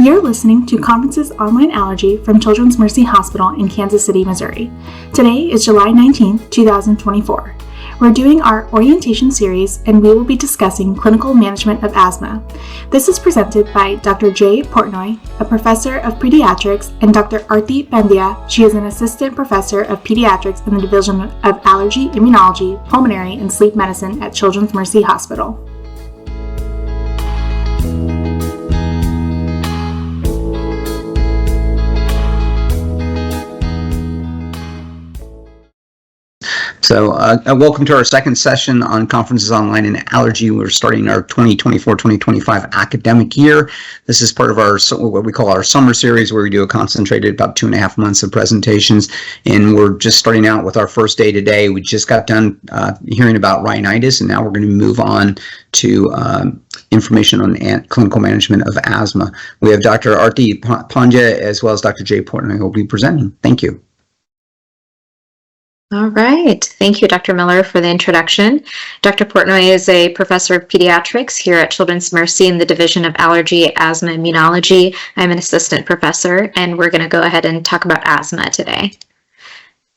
You're listening to Conferences Online Allergy from Children's Mercy Hospital in Kansas City, Missouri. Today is July 19th, 2024. We're doing our orientation series and we will be discussing clinical management of asthma. This is presented by Dr. J. Portnoy, a professor of pediatrics, and Dr. Arti Pandya. She is an assistant professor of pediatrics in the Division of Allergy, Immunology, Pulmonary, and Sleep Medicine at Children's Mercy Hospital. So welcome to our second session on Conferences Online in Allergy. We're starting our 2024-2025 academic year. This is part of our what we call our summer series, where we do a concentrated about 2.5 months of presentations. And we're just starting out with our first day today. We just got done hearing about rhinitis, and now we're going to move on to information on clinical management of asthma. We have Dr. Arti Pandya as well as Dr. J. Portnoy who will be presenting. Thank you. All right. Thank you, Dr. Miller, for the introduction. Dr. Portnoy is a professor of pediatrics here at Children's Mercy in the Division of Allergy, Asthma, Immunology. I'm an assistant professor, and we're going to go ahead and talk about asthma today.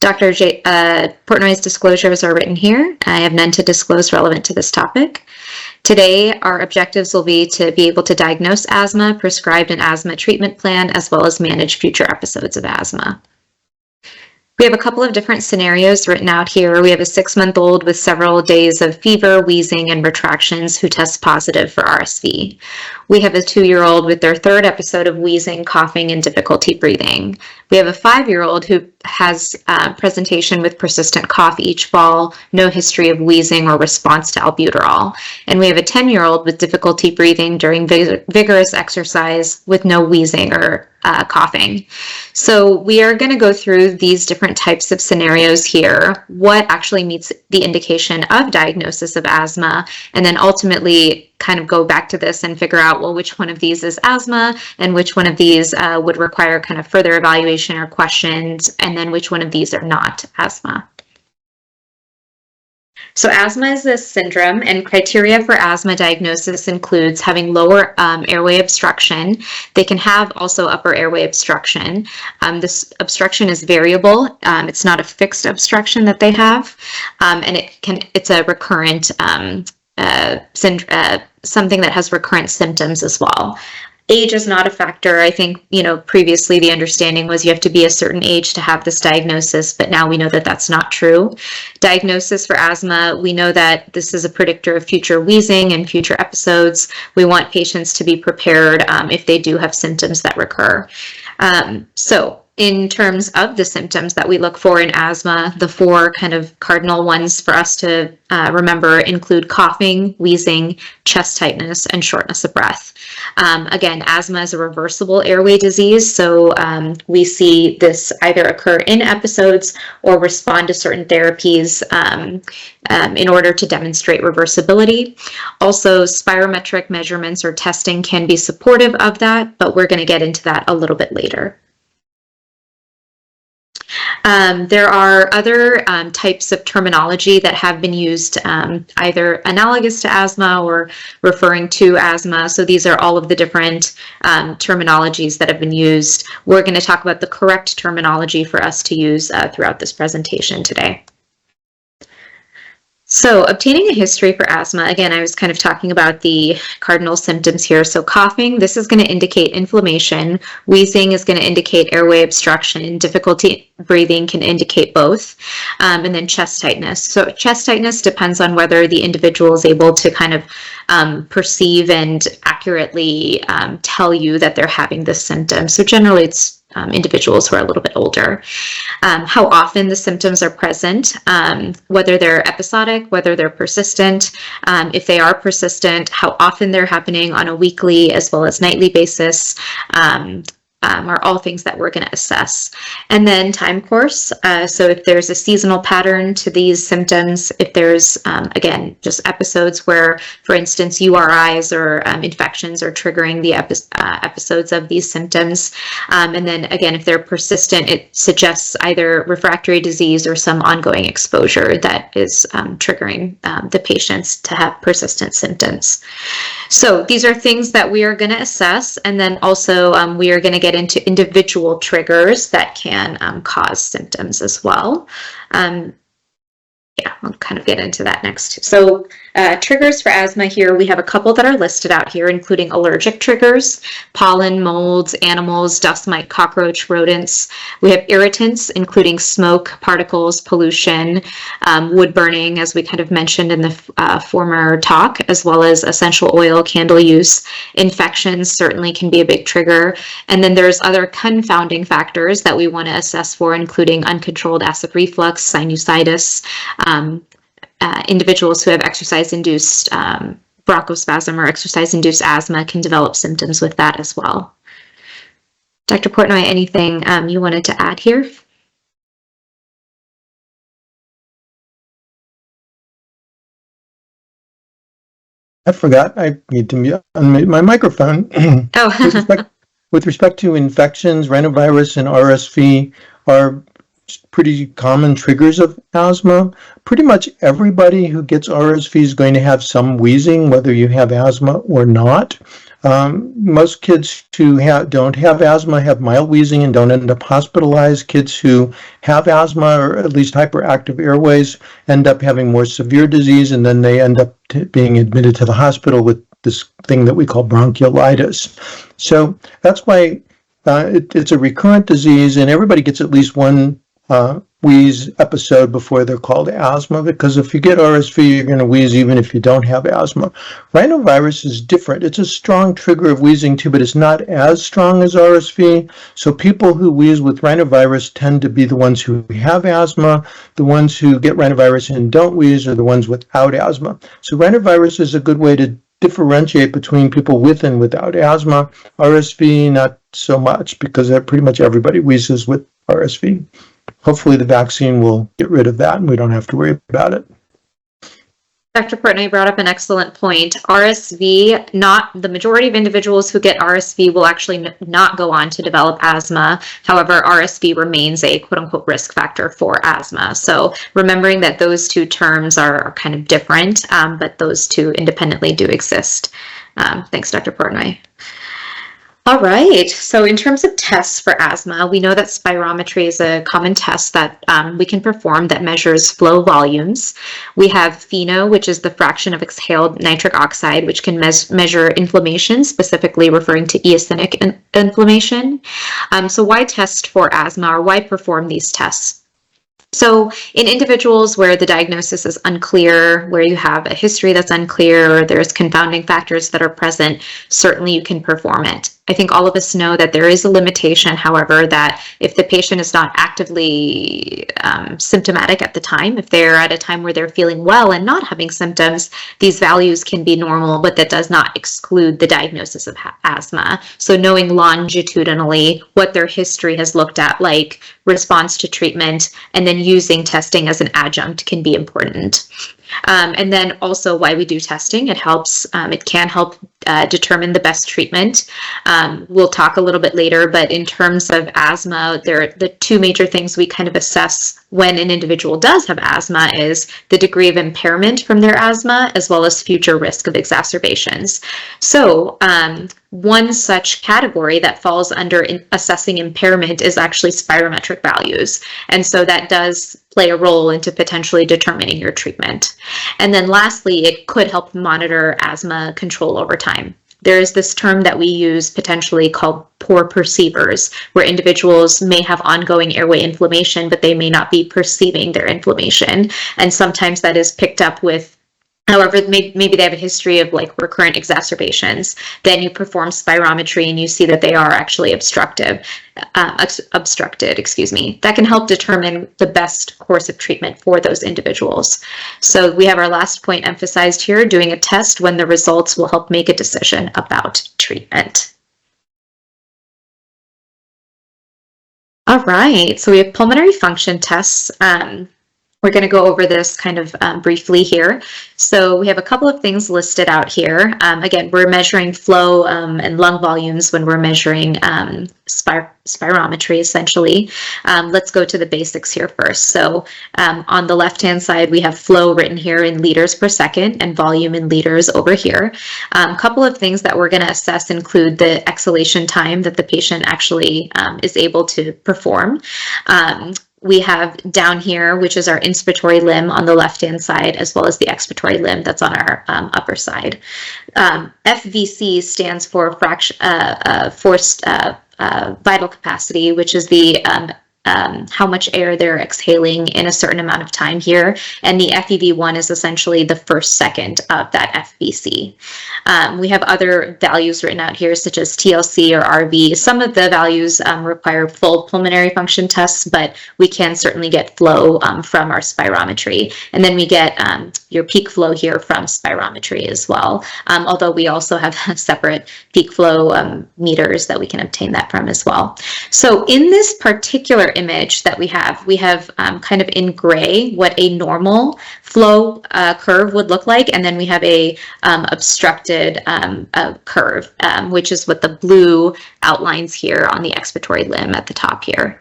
Dr. Portnoy's disclosures are written here. I have none to disclose relevant to this topic. Today, our objectives will be to be able to diagnose asthma, prescribe an asthma treatment plan, as well as manage future episodes of asthma. We have a couple of different scenarios written out here. We have a 6-month-old with several days of fever, wheezing, and retractions who tests positive for RSV. We have a 2-year-old with their 3rd episode of wheezing, coughing, and difficulty breathing. We have a 5-year-old who has presentation with persistent cough each fall, no history of wheezing or response to albuterol. And we have a 10-year-old with difficulty breathing during vigorous exercise with no wheezing or coughing. So we are going to go through these different types of scenarios here, what actually meets the indication of diagnosis of asthma, and then ultimately kind of go back to this and figure out, well, which one of these is asthma and which one of these would require kind of further evaluation or questions, and then which one of these are not asthma. So asthma is a syndrome, and criteria for asthma diagnosis includes having lower airway obstruction. They can have also upper airway obstruction. This obstruction is variable. It's not a fixed obstruction that they have, and it's a recurrent something that has recurrent symptoms as well. Age is not a factor. I think, previously the understanding was you have to be a certain age to have this diagnosis, but now we know that that's not true. Diagnosis for asthma, we know that this is a predictor of future wheezing and future episodes. We want patients to be prepared if they do have symptoms that recur. So in terms of the symptoms that we look for in asthma, the 4 kind of cardinal ones for us to remember include coughing, wheezing, chest tightness, and shortness of breath. Again, asthma is a reversible airway disease, so we see this either occur in episodes or respond to certain therapies in order to demonstrate reversibility. Also, spirometric measurements or testing can be supportive of that, but we're going to get into that a little bit later. There are other types of terminology that have been used either analogous to asthma or referring to asthma. So these are all of the different terminologies that have been used. We're going to talk about the correct terminology for us to use throughout this presentation today. So obtaining a history for asthma, again, I was kind of talking about the cardinal symptoms here. So coughing, this is going to indicate inflammation. Wheezing is going to indicate airway obstruction. Difficulty breathing can indicate both. And then chest tightness. So chest tightness depends on whether the individual is able to kind of perceive and accurately tell you that they're having this symptom. So generally it's individuals who are a little bit older. How often the symptoms are present, whether they're episodic, whether they're persistent. If they are persistent, how often they're happening on a weekly as well as nightly basis. are all things that we're going to assess. And then time course. So if there's a seasonal pattern to these symptoms, if there's, again, just episodes where, for instance, URIs or infections are triggering the episodes of these symptoms. And then again, if they're persistent, it suggests either refractory disease or some ongoing exposure that is triggering the patients to have persistent symptoms. So these are things that we are going to assess, and then also we are going to get into individual triggers that can cause symptoms as well. Yeah, I'll kind of get into that next. So triggers for asthma here, we have a couple that are listed out here, including allergic triggers, pollen, molds, animals, dust mite, cockroach, rodents. We have irritants, including smoke, particles, pollution, wood burning, as we kind of mentioned in the former talk, as well as essential oil, candle use. Infections certainly can be a big trigger. And then there's other confounding factors that we want to assess for, including uncontrolled acid reflux, sinusitis, individuals who have exercise-induced bronchospasm or exercise-induced asthma can develop symptoms with that as well. Dr. Portnoy, anything you wanted to add here? I forgot. I need to unmute my microphone. Oh. With respect to infections, rhinovirus and RSV are pretty common triggers of asthma. Pretty much everybody who gets RSV is going to have some wheezing, whether you have asthma or not. Most kids who don't have asthma have mild wheezing and don't end up hospitalized. Kids who have asthma or at least hyperactive airways end up having more severe disease, and then they end up being admitted to the hospital with this thing that we call bronchiolitis. So that's why it's a recurrent disease, and everybody gets at least one wheeze episode before they're called asthma, because if you get RSV, you're going to wheeze even if you don't have asthma. Rhinovirus is different. It's a strong trigger of wheezing too, but it's not as strong as RSV. So people who wheeze with rhinovirus tend to be the ones who have asthma. The ones who get rhinovirus and don't wheeze are the ones without asthma. So rhinovirus is a good way to differentiate between people with and without asthma. RSV, not so much, because pretty much everybody wheezes with RSV. Hopefully the vaccine will get rid of that and we don't have to worry about it. Dr. Portnoy brought up an excellent point. RSV, not the majority of individuals who get RSV will actually not go on to develop asthma. However, RSV remains a quote-unquote risk factor for asthma. So remembering that those two terms are kind of different, but those two independently do exist. Thanks, Dr. Portnoy. All right, so in terms of tests for asthma, we know that spirometry is a common test that we can perform that measures flow volumes. We have FeNO, which is the fraction of exhaled nitric oxide, which can measure inflammation, specifically referring to eosinophilic inflammation. So why test for asthma, or why perform these tests? So in individuals where the diagnosis is unclear, where you have a history that's unclear, or there's confounding factors that are present, certainly you can perform it. I think all of us know that there is a limitation, however, that if the patient is not actively symptomatic at the time, if they're at a time where they're feeling well and not having symptoms, these values can be normal, but that does not exclude the diagnosis of asthma. So knowing longitudinally what their history has looked at, like response to treatment, and then using testing as an adjunct can be important. And then also why we do testing. It helps, it can help determine the best treatment. We'll talk a little bit later, but in terms of asthma, the two major things we kind of assess when an individual does have asthma is the degree of impairment from their asthma, as well as future risk of exacerbations. So one such category that falls under assessing impairment is actually spirometric values. And so that does play a role into potentially determining your treatment. And then lastly, it could help monitor asthma control over time. There is this term that we use potentially called poor perceivers, where individuals may have ongoing airway inflammation, but they may not be perceiving their inflammation. And sometimes that is picked up with, however, maybe they have a history of like recurrent exacerbations. Then you perform spirometry and you see that they are actually obstructed. That can help determine the best course of treatment for those individuals. So we have our last point emphasized here, doing a test when the results will help make a decision about treatment. All right, so we have pulmonary function tests. We're going to go over this kind of briefly here. So we have a couple of things listed out here. Again, we're measuring flow and lung volumes when we're measuring spirometry, essentially. Let's go to the basics here first. So on the left-hand side, we have flow written here in liters per second and volume in liters over here. A couple of things that we're going to assess include the exhalation time that the patient actually is able to perform. We have down here, which is our inspiratory limb on the left-hand side, as well as the expiratory limb that's on our upper side. FVC stands for forced vital capacity, which is the how much air they're exhaling in a certain amount of time here. And the FEV1 is essentially the first second of that FVC. We have other values written out here, such as TLC or RV. Some of the values require full pulmonary function tests, but we can certainly get flow from our spirometry. And then we get your peak flow here from spirometry as well, although we also have separate peak flow meters that we can obtain that from as well. So in this particular image that we have kind of in gray what a normal flow curve would look like, and then we have a obstructed curve, which is what the blue outlines here on the expiratory limb at the top here.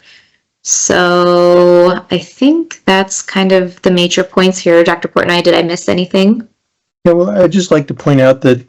So I think that's kind of the major points here. Dr. Portnoy, did I miss anything? Yeah, well, I'd just like to point out that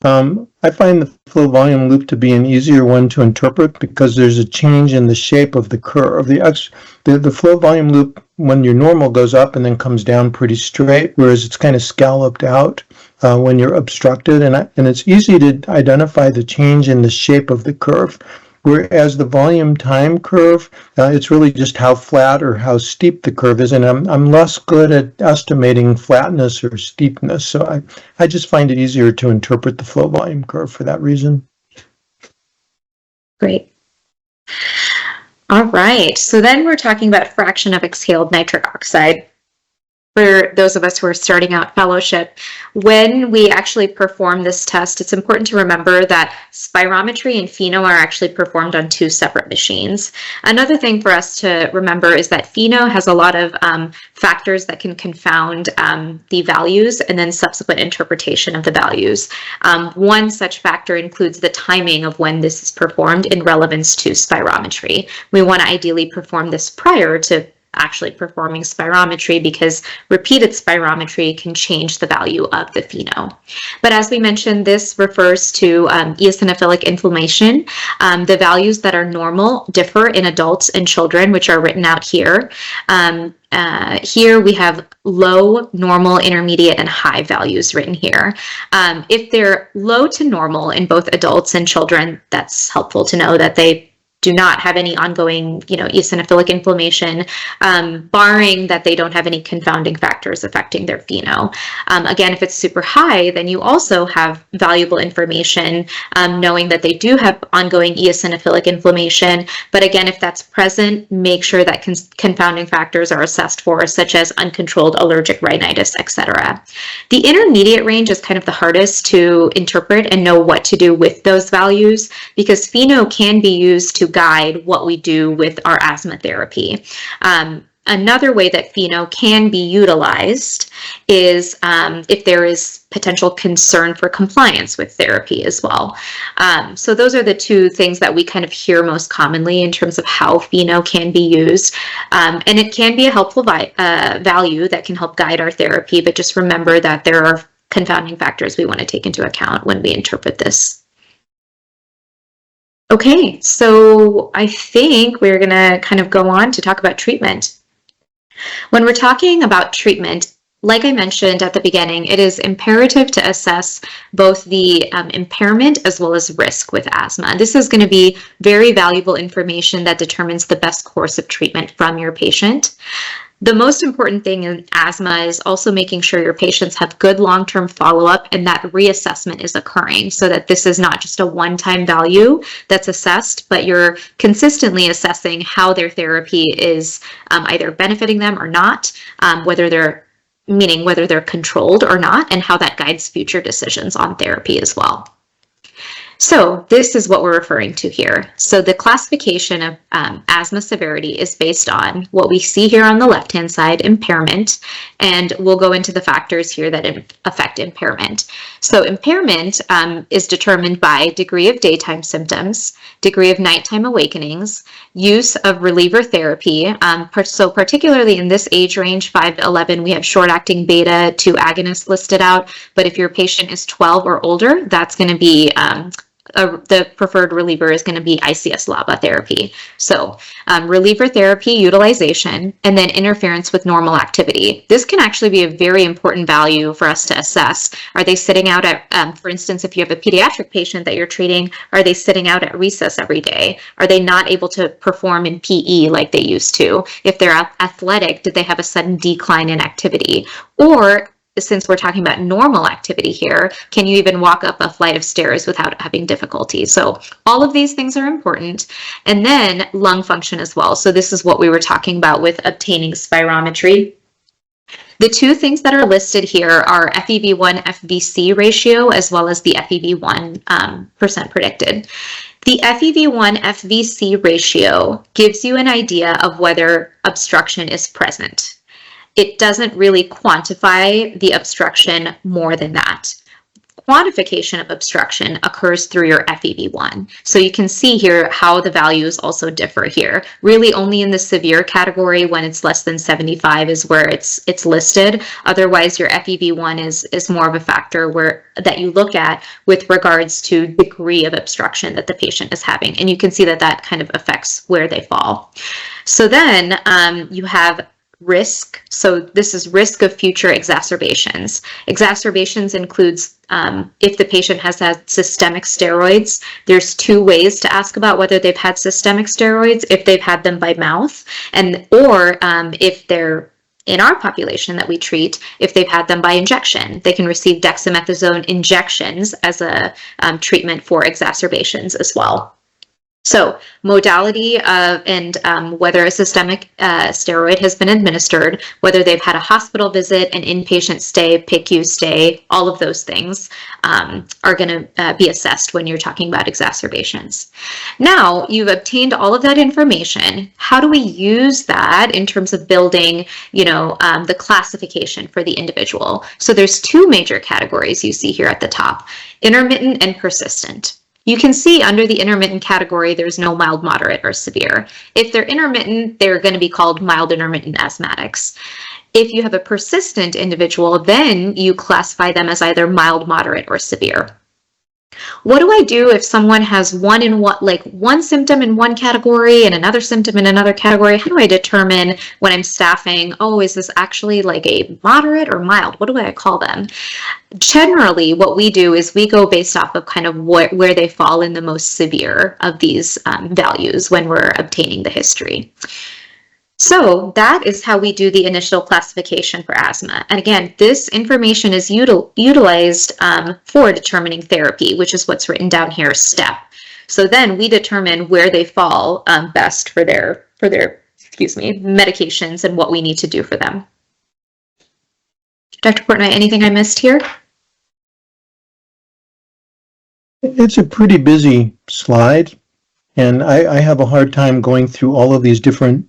I find the flow volume loop to be an easier one to interpret because there's a change in the shape of the curve. The flow volume loop, when your normal, goes up and then comes down pretty straight, whereas it's kind of scalloped out when you're obstructed, and it's easy to identify the change in the shape of the curve. Whereas the volume time curve, it's really just how flat or how steep the curve is, and I'm less good at estimating flatness or steepness, so I just find it easier to interpret the flow volume curve for that reason. Great. All right, so then we're talking about fraction of exhaled nitric oxide. For those of us who are starting out fellowship, when we actually perform this test, it's important to remember that spirometry and pheno are actually performed on two separate machines. Another thing for us to remember is that pheno has a lot of factors that can confound the values and then subsequent interpretation of the values. One such factor includes the timing of when this is performed in relevance to spirometry. We want to ideally perform this prior to actually performing spirometry because repeated spirometry can change the value of the pheno. But as we mentioned, this refers to eosinophilic inflammation. The values that are normal differ in adults and children, which are written out here. Here we have low, normal, intermediate, and high values written here. If they're low to normal in both adults and children, that's helpful to know that they do not have any ongoing, eosinophilic inflammation, barring that they don't have any confounding factors affecting their pheno. Again, if it's super high, then you also have valuable information knowing that they do have ongoing eosinophilic inflammation. But again, if that's present, make sure that confounding factors are assessed for, such as uncontrolled allergic rhinitis, etc. The intermediate range is kind of the hardest to interpret and know what to do with those values, because pheno can be used to guide what we do with our asthma therapy. Another way that pheno can be utilized is if there is potential concern for compliance with therapy as well. So those are the two things that we kind of hear most commonly in terms of how pheno can be used. And it can be a helpful value that can help guide our therapy, but just remember that there are confounding factors we want to take into account when we interpret this. Okay, so I think we're going to kind of go on to talk about treatment. When we're talking about treatment, like I mentioned at the beginning, it is imperative to assess both the impairment as well as risk with asthma. This is going to be very valuable information that determines the best course of treatment from your patient. The most important thing in asthma is also making sure your patients have good long-term follow-up and that reassessment is occurring, so that this is not just a one-time value that's assessed, but you're consistently assessing how their therapy is either benefiting them or not, whether they're controlled or not, and how that guides future decisions on therapy as well. So this is what we're referring to here. So the classification of asthma severity is based on what we see here on the left-hand side, impairment, and we'll go into the factors here that affect impairment. So impairment is determined by degree of daytime symptoms, degree of nighttime awakenings, use of reliever therapy. So particularly in this age range, 5 to 11, we have short-acting beta 2 agonists listed out, but if your patient is 12 or older, that's going to be the preferred reliever is going to be ICS-LABA therapy. So reliever therapy utilization, and then interference with normal activity. This can actually be a very important value for us to assess. Are they sitting out at, for instance, if you have a pediatric patient that you're treating, are they sitting out at recess every day? Are they not able to perform in PE like they used to? If they're athletic, did they have a sudden decline in activity? Or since we're talking about normal activity here, can you even walk up a flight of stairs without having difficulty? So all of these things are important. And then lung function as well. So this is what we were talking about with obtaining spirometry. The two things that are listed here are FEV1 FVC ratio as well as the FEV1 percent predicted. The FEV1 FVC ratio gives you an idea of whether obstruction is present. It doesn't really quantify the obstruction more than that. Quantification of obstruction occurs through your FEV1. So you can see here how the values also differ here. Really only in the severe category when it's less than 75 is where it's listed. Otherwise, your FEV1 is more of a factor that you look at with regards to degree of obstruction that the patient is having. And you can see that that kind of affects where they fall. So then you have risk. So this is risk of future exacerbations. Exacerbations includes if the patient has had systemic steroids. There's two ways to ask about whether they've had systemic steroids, if they've had them by mouth, or if they're in our population that we treat, if they've had them by injection. They can receive dexamethasone injections as a treatment for exacerbations as well. So modality and whether a systemic steroid has been administered, whether they've had a hospital visit, an inpatient stay, PICU stay, all of those things are going to be assessed when you're talking about exacerbations. Now you've obtained all of that information. How do we use that in terms of building, the classification for the individual? So there's two major categories you see here at the top: intermittent and persistent. You can see under the intermittent category, there's no mild, moderate, or severe. If they're intermittent, they're going to be called mild intermittent asthmatics. If you have a persistent individual, then you classify them as either mild, moderate, or severe. What do I do if someone has one symptom in one category and another symptom in another category? How do I determine when I'm staffing, is this actually like a moderate or mild? What do I call them? Generally, what we do is we go based off of kind of where they fall in the most severe of these values when we're obtaining the history. So that is how we do the initial classification for asthma. And again, this information is utilized for determining therapy, which is what's written down here, STEP. So then we determine where they fall best for their medications and what we need to do for them. Dr. Portnoy, anything I missed here? It's a pretty busy slide, and I have a hard time going through all of these different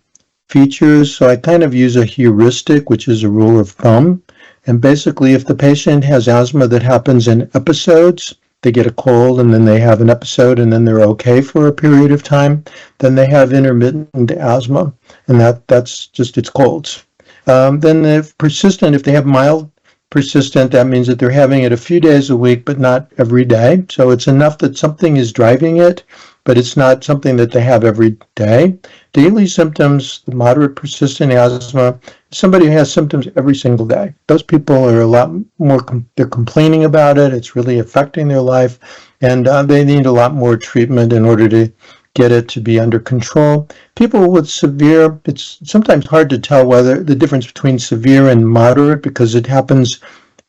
features, so I kind of use a heuristic, which is a rule of thumb. And basically, if the patient has asthma that happens in episodes, they get a cold and then they have an episode and then they're okay for a period of time, then they have intermittent asthma, and that's just its colds. Then if persistent, if they have mild persistent, that means that they're having it a few days a week, but not every day. So it's enough that something is driving it, but it's not something that they have every day. Daily symptoms, moderate persistent asthma, somebody who has symptoms every single day. Those people are a lot more, they're complaining about it, it's really affecting their life, and they need a lot more treatment in order to get it to be under control. People with severe, it's sometimes hard to tell whether the difference between severe and moderate because it happens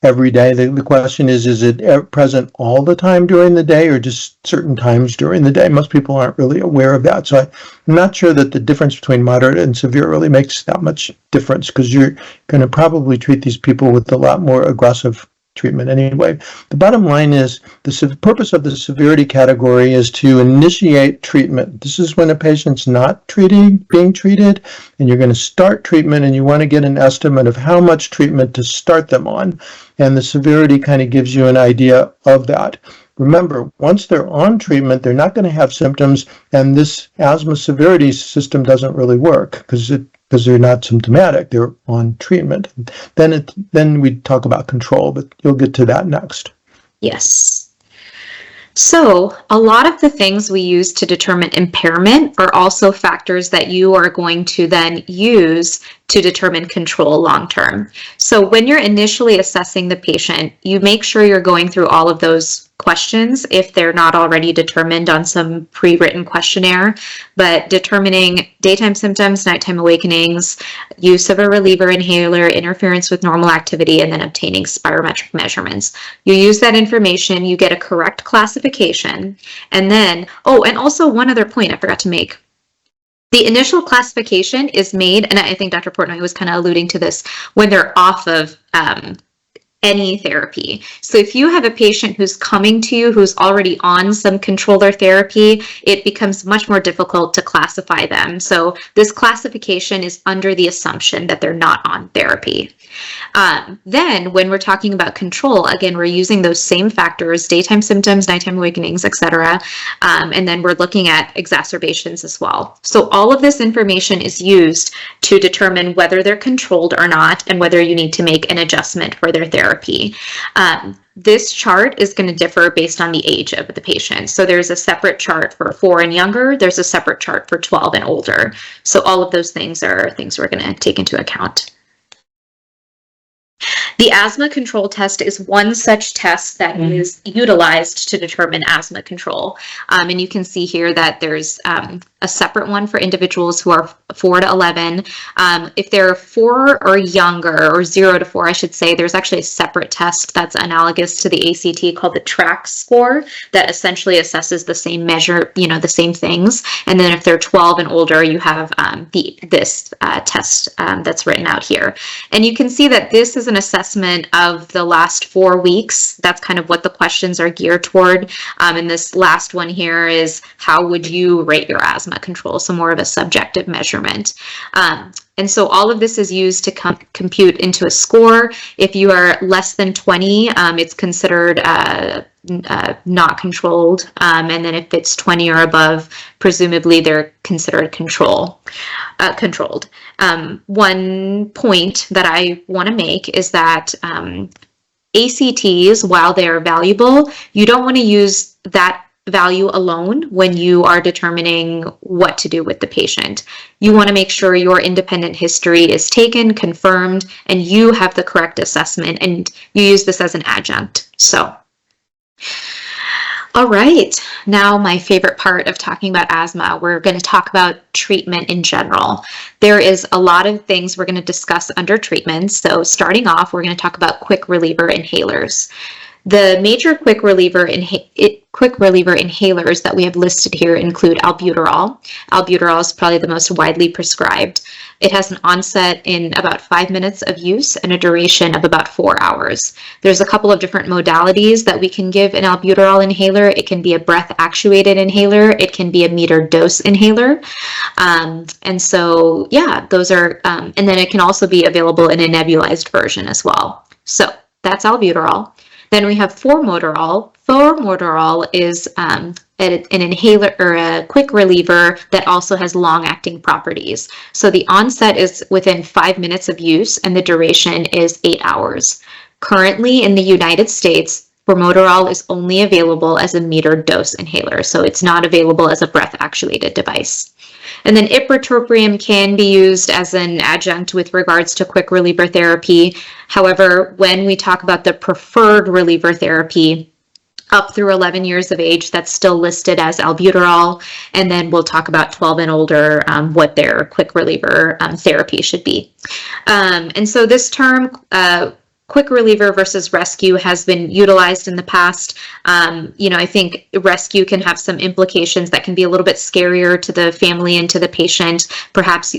every day. The question is it present all the time during the day or just certain times during the day? Most people aren't really aware of that. So I'm not sure that the difference between moderate and severe really makes that much difference because you're going to probably treat these people with a lot more aggressive treatment anyway. The bottom line is the purpose of the severity category is to initiate treatment. This is when a patient's not being treated, and you're going to start treatment, and you want to get an estimate of how much treatment to start them on. And the severity kind of gives you an idea of that. Remember, once they're on treatment, they're not going to have symptoms, and this asthma severity system doesn't really work because they're not symptomatic. They're on treatment. Then we talk about control, but you'll get to that next. Yes. So a lot of the things we use to determine impairment are also factors that you are going to then use to determine control long-term. So when you're initially assessing the patient, you make sure you're going through all of those questions if they're not already determined on some pre-written questionnaire, but determining daytime symptoms, nighttime awakenings, use of a reliever inhaler, interference with normal activity, and then obtaining spirometric measurements. You use that information, you get a correct classification, and then, and also one other point I forgot to make. The initial classification is made, and I think Dr. Portnoy was kind of alluding to this, when they're off of any therapy. So if you have a patient who's coming to you who's already on some controller therapy, it becomes much more difficult to classify them. So this classification is under the assumption that they're not on therapy. Then when we're talking about control, again, we're using those same factors, daytime symptoms, nighttime awakenings, etc. And then we're looking at exacerbations as well. So all of this information is used to determine whether they're controlled or not, and whether you need to make an adjustment for their therapy. This chart is going to differ based on the age of the patient. So there's a separate chart for 4 and younger. There's a separate chart for 12 and older. So all of those things are things we're going to take into account. The asthma control test is one such test that is utilized to determine asthma control. And you can see here that there's a separate one for individuals who are 4 to 11. If they're 4 or younger, or 0 to 4, I should say, there's actually a separate test that's analogous to the ACT called the TRACK score that essentially assesses the same measure, the same things. And then if they're 12 and older, you have this test that's written out here. And you can see that this is an assessment of the last 4 weeks. That's kind of what the questions are geared toward. And this last one here is, how would you rate your asthma control? So more of a subjective measurement. And so all of this is used to compute into a score. If you are less than 20, it's considered not controlled. And then if it's 20 or above, presumably they're considered controlled. One point that I want to make is that ACTs, while they are valuable, you don't want to use that value alone when you are determining what to do with the patient. You want to make sure your independent history is taken, confirmed, and you have the correct assessment, and you use this as an adjunct. So, all right, now my favorite part of talking about asthma, we're going to talk about treatment in general. There is a lot of things we're going to discuss under treatment. So starting off, we're going to talk about quick reliever inhalers. The major quick reliever inhalers that we have listed here include albuterol. Albuterol is probably the most widely prescribed. It has an onset in about 5 minutes of use and a duration of about 4 hours. There's a couple of different modalities that we can give an albuterol inhaler. It can be a breath-actuated inhaler. It can be a metered dose inhaler. And so, yeah, those are, and then it can also be available in a nebulized version as well. So that's albuterol. Then we have formoterol. Formoterol is an inhaler or a quick reliever that also has long-acting properties. So the onset is within 5 minutes of use and the duration is 8 hours. Currently in the United States, formoterol is only available as a metered dose inhaler, so it's not available as a breath-actuated device. And then ipratropium can be used as an adjunct with regards to quick reliever therapy. However, when we talk about the preferred reliever therapy, up through 11 years of age, that's still listed as albuterol. And then we'll talk about 12 and older, what their quick reliever therapy should be. And so this term, quick reliever versus rescue has been utilized in the past. I think rescue can have some implications that can be a little bit scarier to the family and to the patient. Perhaps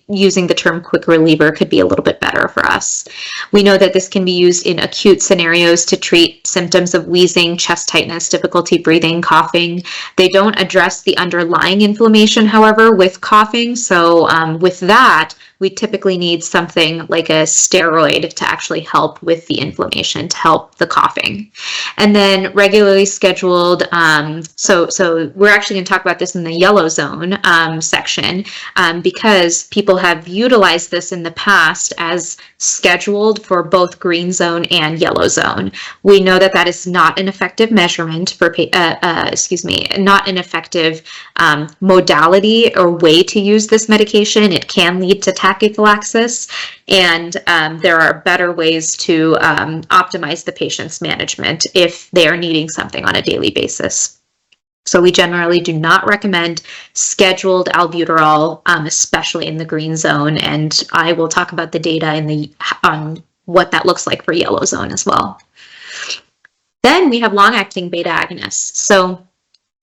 using the term quick reliever could be a little bit better for us. We know that this can be used in acute scenarios to treat symptoms of wheezing, chest tightness, difficulty breathing, coughing. They don't address the underlying inflammation, however, with coughing. So with that, we typically need something like a steroid to actually help with the inflammation, to help the coughing. And then regularly scheduled, so we're actually going to talk about this in the yellow zone section because people have utilized this in the past as scheduled for both green zone and yellow zone. We know that that is not an effective measurement for, not an effective modality or way to use this medication. It can lead to tachyphylaxis, and there are better ways to optimize the patient's management if they are needing something on a daily basis. So we generally do not recommend scheduled albuterol, especially in the green zone, and I will talk about the data on what that looks like for yellow zone as well. Then we have long-acting beta agonists. So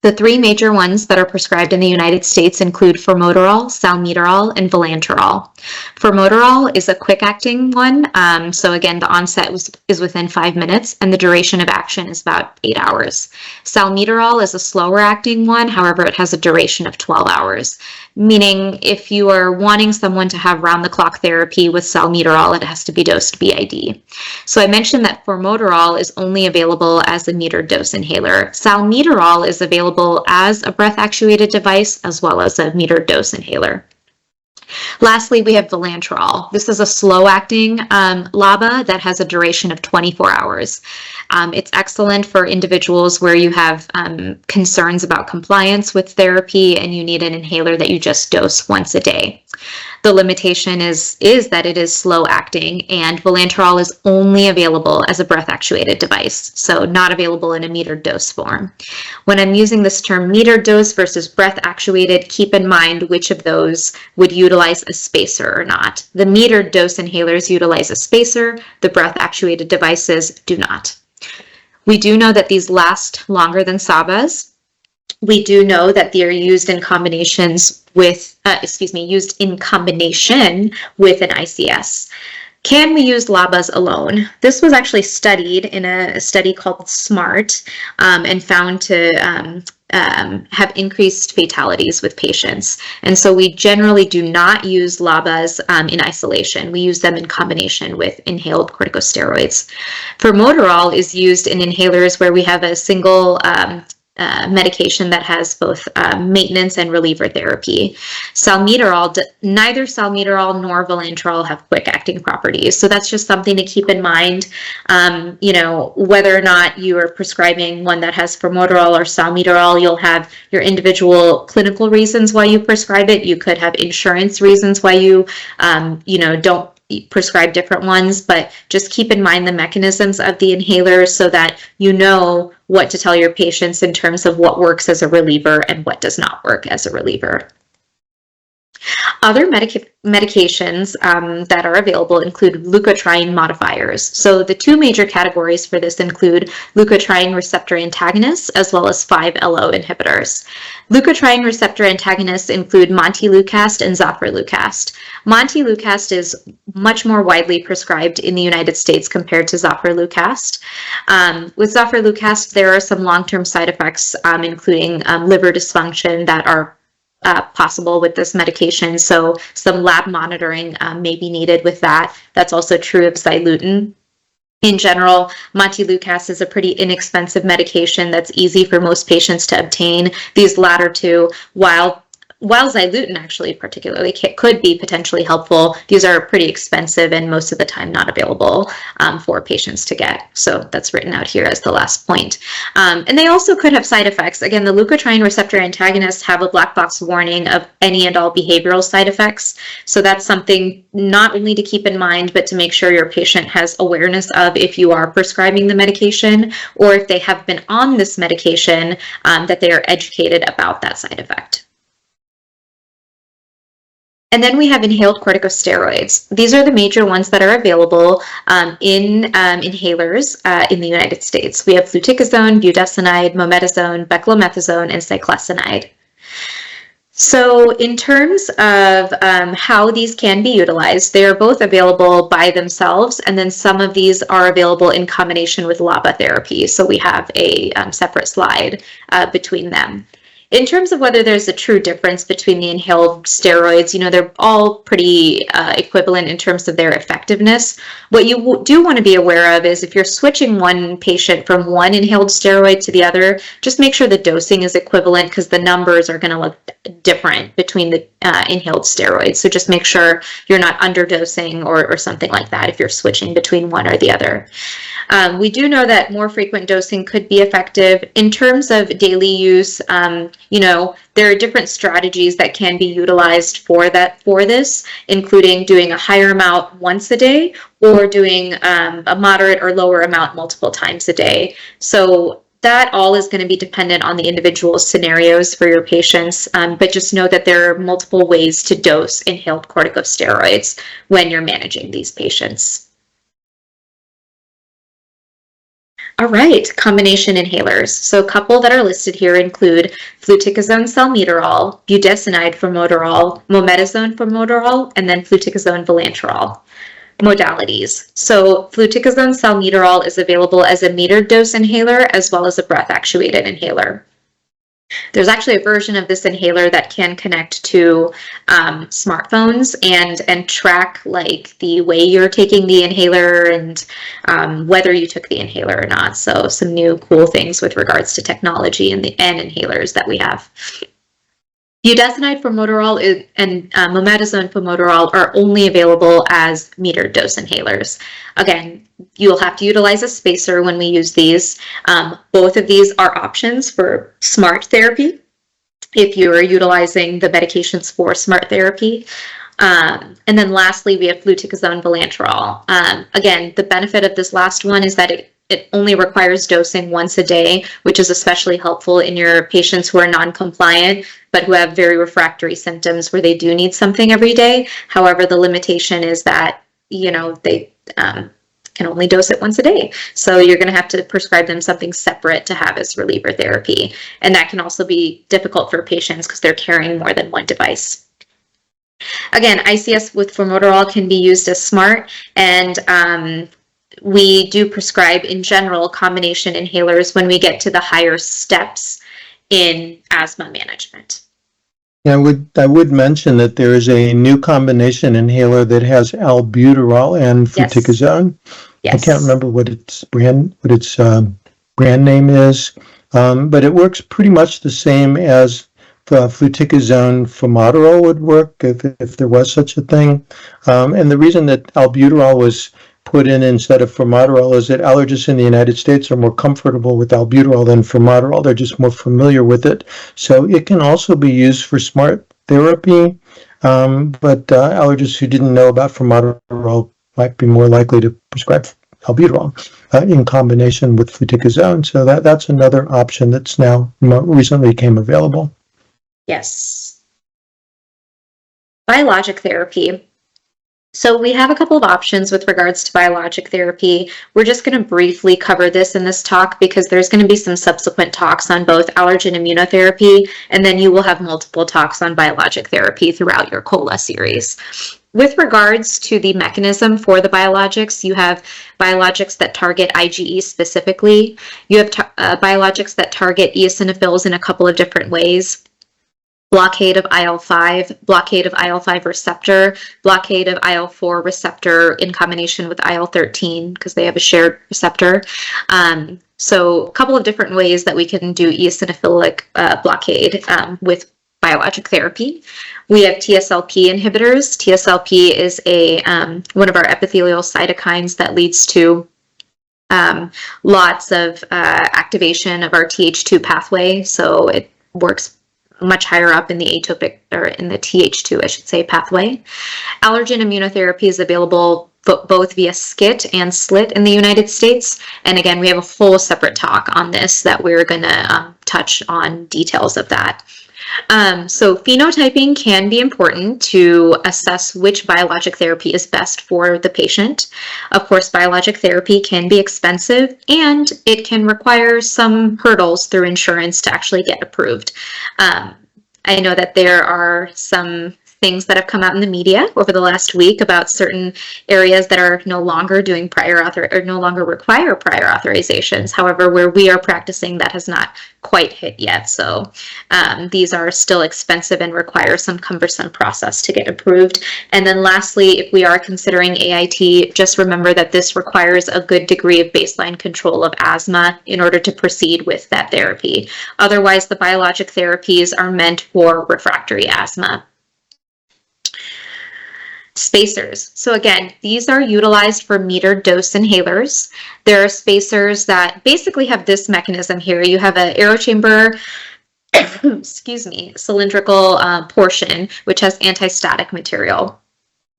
the three major ones that are prescribed in the United States include formoterol, salmeterol, and vilanterol. Formoterol is a quick-acting one. So again, the onset is within 5 minutes, and the duration of action is about 8 hours. Salmeterol is a slower-acting one. However, it has a duration of 12 hours, meaning if you are wanting someone to have round-the-clock therapy with salmeterol, it has to be dosed BID. So I mentioned that formoterol is only available as a metered dose inhaler. Salmeterol is available as a breath-actuated device as well as a metered dose inhaler. Lastly, we have vilanterol. This is a slow-acting LABA that has a duration of 24 hours. It's excellent for individuals where you have concerns about compliance with therapy and you need an inhaler that you just dose once a day. The limitation is that it is slow-acting, and vilanterol is only available as a breath-actuated device, so not available in a metered dose form. When I'm using this term metered dose versus breath-actuated, keep in mind which of those would utilize a spacer or not. The metered dose inhalers utilize a spacer, the breath-actuated devices do not. We do know that these last longer than SABAs. We do know that they are used in combinations with, used in combination with an ICS. Can we use LABAs alone? This was actually studied in a study called SMART and found to have increased fatalities with patients. And so we generally do not use LABAs in isolation. We use them in combination with inhaled corticosteroids. Formoterol is used in inhalers where we have a single medication that has both maintenance and reliever therapy. Salmeterol, neither salmeterol nor vilanterol have quick-acting properties, so that's just something to keep in mind. Whether or not you are prescribing one that has formoterol or salmeterol, you'll have your individual clinical reasons why you prescribe it. You could have insurance reasons why you, don't prescribe different ones, but just keep in mind the mechanisms of the inhalers so that you know what to tell your patients in terms of what works as a reliever and what does not work as a reliever. Other medications that are available include leukotriene modifiers. So the two major categories for this include leukotriene receptor antagonists as well as 5-LO inhibitors. Leukotriene receptor antagonists include montelukast and zopirlukast. Montelukast is much more widely prescribed in the United States compared to zopirlukast. With zopirlukast, there are some long-term side effects, including liver dysfunction that are possible with this medication, so some lab monitoring may be needed with that. That's also true of Xyluten. In general, montelukast is a pretty inexpensive medication that's easy for most patients to obtain. These latter two, while Xyluten actually particularly could be potentially helpful, these are pretty expensive and most of the time not available for patients to get. So that's written out here as the last point. And they also could have side effects. Again, the leukotriene receptor antagonists have a black box warning of any and all behavioral side effects. So that's something not only to keep in mind, but to make sure your patient has awareness of if you are prescribing the medication or if they have been on this medication, that they are educated about that side effect. And then we have inhaled corticosteroids. These are the major ones that are available in inhalers in the United States. We have fluticasone, budesonide, mometasone, beclomethasone, and cyclosinide. So in terms of how these can be utilized, they are both available by themselves, and then some of these are available in combination with LABA therapy. So we have a separate slide between them. In terms of whether there's a true difference between the inhaled steroids, they're all pretty equivalent in terms of their effectiveness. What you do want to be aware of is if you're switching one patient from one inhaled steroid to the other, just make sure the dosing is equivalent because the numbers are going to look different between the inhaled steroids. So just make sure you're not underdosing or something like that if you're switching between one or the other. We do know that more frequent dosing could be effective. In terms of daily use, there are different strategies that can be utilized for this, including doing a higher amount once a day or doing a moderate or lower amount multiple times a day. So that all is going to be dependent on the individual scenarios for your patients, but just know that there are multiple ways to dose inhaled corticosteroids when you're managing these patients. All right, combination inhalers. So a couple that are listed here include fluticasone salmeterol, budesonide formoterol, mometasone formoterol, and then fluticasone vilanterol. Modalities. So fluticasone salmeterol is available as a metered dose inhaler as well as a breath actuated inhaler. There's actually a version of this inhaler that can connect to smartphones and track like the way you're taking the inhaler and whether you took the inhaler or not. So some new cool things with regards to technology and inhalers that we have. Budesonide formoterol and mometasone formoterol are only available as metered dose inhalers. Again, you'll have to utilize a spacer when we use these. Both of these are options for SMART therapy if you are utilizing the medications for SMART therapy. And then lastly, we have fluticasone vilanterol. Again, the benefit of this last one is that it only requires dosing once a day, which is especially helpful in your patients who are non-compliant, but who have very refractory symptoms where they do need something every day. However, the limitation is that, they can only dose it once a day. So you're going to have to prescribe them something separate to have as reliever therapy. And that can also be difficult for patients because they're carrying more than one device. Again, ICS with formoterol can be used as SMART, and we do prescribe in general combination inhalers when we get to the higher steps in asthma management. Yeah, I would mention that there is a new combination inhaler that has albuterol and fluticasone. Yes. I can't remember what its brand name is, but it works pretty much the same as fluticasone formoterol would work if there was such a thing. And the reason that albuterol was put in instead of formoterol is that allergists in the United States are more comfortable with albuterol than formoterol. They're just more familiar with it. So it can also be used for SMART therapy, but allergists who didn't know about formoterol might be more likely to prescribe albuterol in combination with fluticasone. So that's another option that's now recently became available. Yes. Biologic therapy. So we have a couple of options with regards to biologic therapy. We're just going to briefly cover this in this talk because there's going to be some subsequent talks on both allergen immunotherapy, and then you will have multiple talks on biologic therapy throughout your COLA series. With regards to the mechanism for the biologics, you have biologics that target IgE specifically. You have biologics that target eosinophils in a couple of different ways. Blockade of IL-5, blockade of IL-5 receptor, blockade of IL-4 receptor in combination with IL-13 because they have a shared receptor. So a couple of different ways that we can do eosinophilic blockade with biologic therapy. We have TSLP inhibitors. TSLP is one of our epithelial cytokines that leads to lots of activation of our Th2 pathway. So it works much higher up in the atopic, or in the Th2, I should say, pathway. Allergen immunotherapy is available both via SCIT and SLIT in the United States. And again, we have a full separate talk on this that we're going to touch on details of that. So phenotyping can be important to assess which biologic therapy is best for the patient. Of course, biologic therapy can be expensive and it can require some hurdles through insurance to actually get approved. I know that there are some things that have come out in the media over the last week about certain areas that are no longer doing no longer require prior authorizations. However, where we are practicing, that has not quite hit yet. So these are still expensive and require some cumbersome process to get approved. And then lastly, if we are considering AIT, just remember that this requires a good degree of baseline control of asthma in order to proceed with that therapy. Otherwise, the biologic therapies are meant for refractory asthma. Spacers. So again, these are utilized for metered dose inhalers. There are spacers that basically have this mechanism here. You have an aerochamber, excuse me, cylindrical portion, which has anti-static material.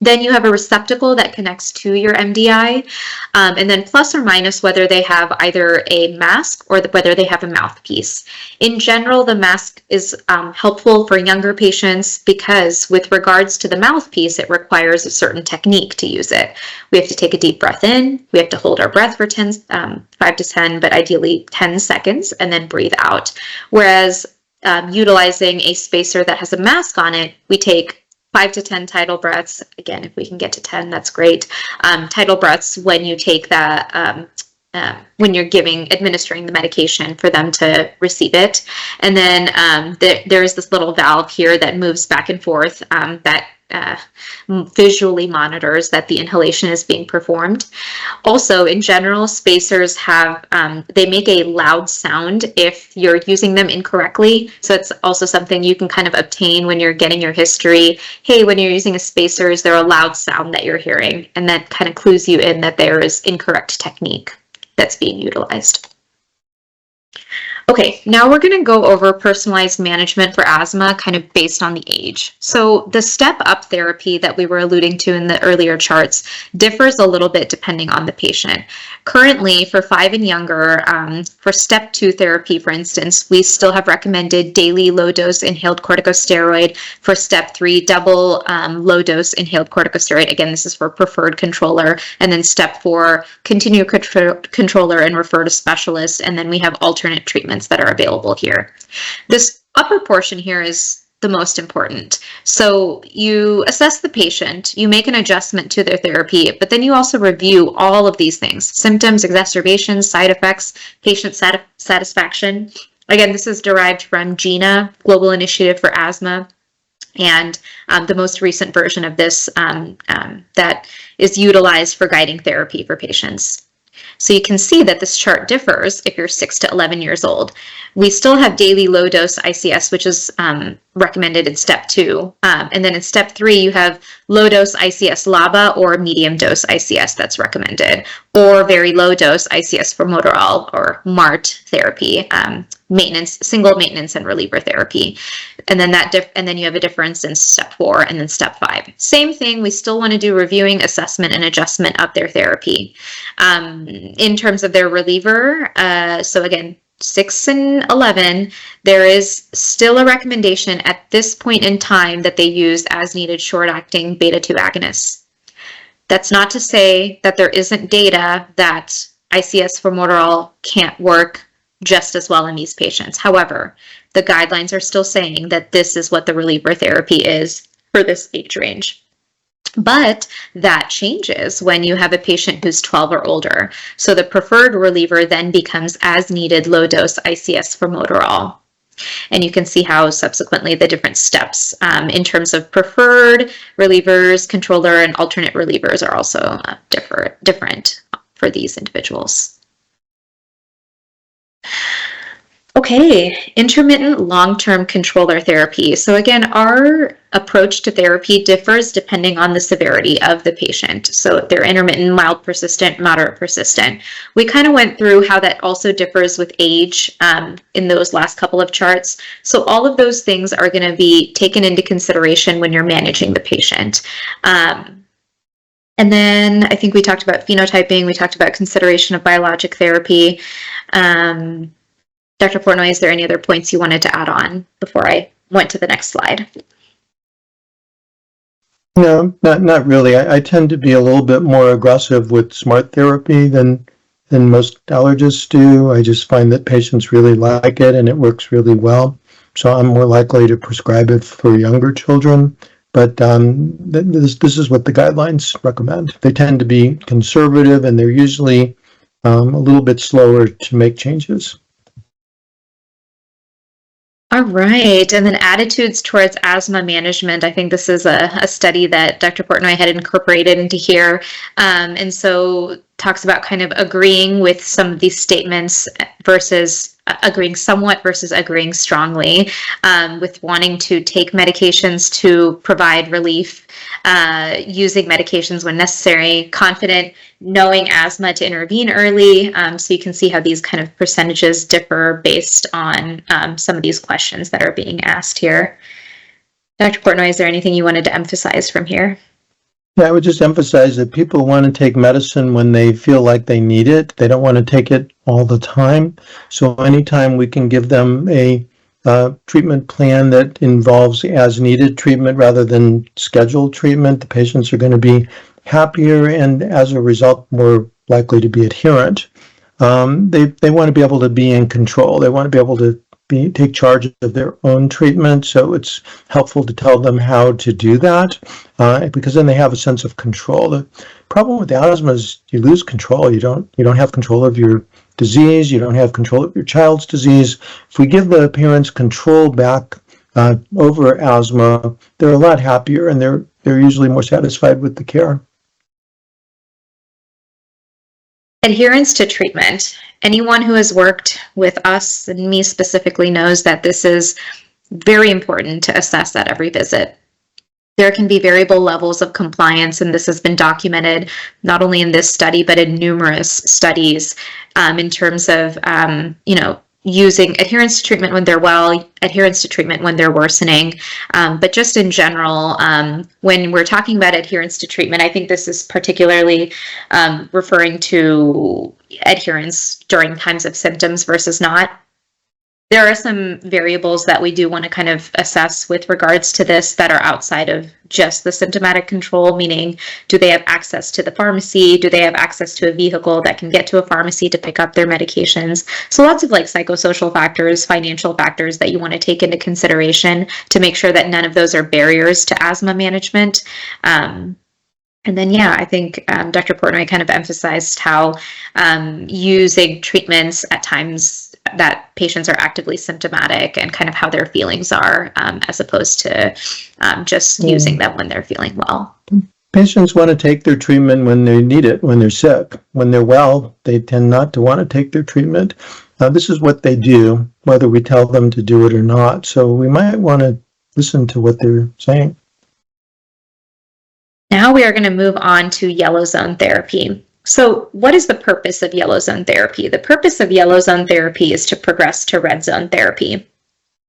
Then you have a receptacle that connects to your MDI, and then plus or minus whether they have either a mask or whether they have a mouthpiece. In general, the mask is helpful for younger patients because with regards to the mouthpiece, it requires a certain technique to use it. We have to take a deep breath in, we have to hold our breath for 5 to 10, but ideally 10 seconds, and then breathe out. Whereas utilizing a spacer that has a mask on it, we take 5 to 10 tidal breaths. Again, if we can get to 10, that's great. Tidal breaths when you take that, when you're administering the medication for them to receive it. And then there's this little valve here that moves back and forth that visually monitors that the inhalation is being performed. Also, in general, spacers have, they make a loud sound if you're using them incorrectly. So it's also something you can kind of obtain when you're getting your history. Hey, when you're using a spacer, is there a loud sound that you're hearing? And that kind of clues you in that there is incorrect technique that's being utilized. Okay, now we're going to go over personalized management for asthma kind of based on the age. So the step-up therapy that we were alluding to in the earlier charts differs a little bit depending on the patient. Currently, for 5 and younger, for step 2 therapy, for instance, we still have recommended daily low-dose inhaled corticosteroid. For step 3, double low-dose inhaled corticosteroid. Again, this is for preferred controller. And then step 4, continue controller and refer to specialist. And then we have alternate treatments that are available here. This upper portion here is the most important. So you assess the patient, you make an adjustment to their therapy, but then you also review all of these things: symptoms, exacerbations, side effects, patient satisfaction. Again, this is derived from GINA, Global Initiative for Asthma, and the most recent version of this that is utilized for guiding therapy for patients. So you can see that this chart differs if you're 6 to 11 years old. We still have daily low-dose ICS, which is recommended in step 2. And then in step 3, you have low-dose ICS LABA or medium-dose ICS that's recommended, or very low-dose ICS formoterol or MART therapy, single maintenance and reliever therapy. And then you have a difference in step 4 and then step 5. Same thing, we still want to do reviewing, assessment, and adjustment of their therapy. In terms of their reliever, so again, 6 and 11, there is still a recommendation at this point in time that they use as needed short-acting beta-2 agonists. That's not to say that there isn't data that ICS formoterol can't work just as well in these patients. However, the guidelines are still saying that this is what the reliever therapy is for this age range. But that changes when you have a patient who's 12 or older. So the preferred reliever then becomes as needed low-dose ICS formoterol. And you can see how subsequently the different steps in terms of preferred relievers, controller, and alternate relievers are also different for these individuals. Okay, intermittent long-term controller therapy. So again, our approach to therapy differs depending on the severity of the patient. So if they're intermittent, mild persistent, moderate persistent. We kind of went through how that also differs with age in those last couple of charts. So all of those things are going to be taken into consideration when you're managing the patient. And then I think we talked about phenotyping. We talked about consideration of biologic therapy. Dr. Portnoy, is there any other points you wanted to add on before I went to the next slide? No, not really. I tend to be a little bit more aggressive with smart therapy than most allergists do. I just find that patients really like it and it works really well. So I'm more likely to prescribe it for younger children. But this is what the guidelines recommend. They tend to be conservative and they're usually a little bit slower to make changes. All right, and then attitudes towards asthma management. I think this is a study that Dr. Portnoy had incorporated into here, and so talks about kind of agreeing with some of these statements versus agreeing somewhat versus agreeing strongly, with wanting to take medications to provide relief, using medications when necessary, confident knowing asthma to intervene early. So you can see how these kind of percentages differ based on some of these questions that are being asked here. Dr. Portnoy, is there anything you wanted to emphasize from here? Yeah, I would just emphasize that people want to take medicine when they feel like they need it. They don't want to take it all the time. So anytime we can give them a treatment plan that involves as needed treatment rather than scheduled treatment, the patients are going to be happier and as a result more likely to be adherent. They want to be able to be in control. They want to be able to take charge of their own treatment. So it's helpful to tell them how to do that, because then they have a sense of control. The problem with asthma is you lose control. You don't have control of your disease. You don't have control of your child's disease. If we give the parents control back over asthma, they're a lot happier and they're usually more satisfied with the care. Adherence to treatment. Anyone who has worked with us, and me specifically, knows that this is very important to assess at every visit. There can be variable levels of compliance, and this has been documented not only in this study, but in numerous studies, in terms of, using adherence to treatment when they're well, adherence to treatment when they're worsening. But just in general, when we're talking about adherence to treatment, I think this is particularly referring to adherence during times of symptoms versus not. There are some variables that we do want to kind of assess with regards to this that are outside of just the symptomatic control, meaning do they have access to the pharmacy? Do they have access to a vehicle that can get to a pharmacy to pick up their medications? So lots of like psychosocial factors, financial factors that you want to take into consideration to make sure that none of those are barriers to asthma management. And then, I think Dr. Portnoy kind of emphasized how using treatments at times that patients are actively symptomatic and kind of how their feelings are, as opposed to just using them when they're feeling well. Patients want to take their treatment when they need it, when they're sick. When they're well, they tend not to want to take their treatment. This is what they do, whether we tell them to do it or not. So we might want to listen to what they're saying. Now we are going to move on to yellow zone therapy. So what is the purpose of yellow zone therapy? The purpose of yellow zone therapy is to progress to red zone therapy.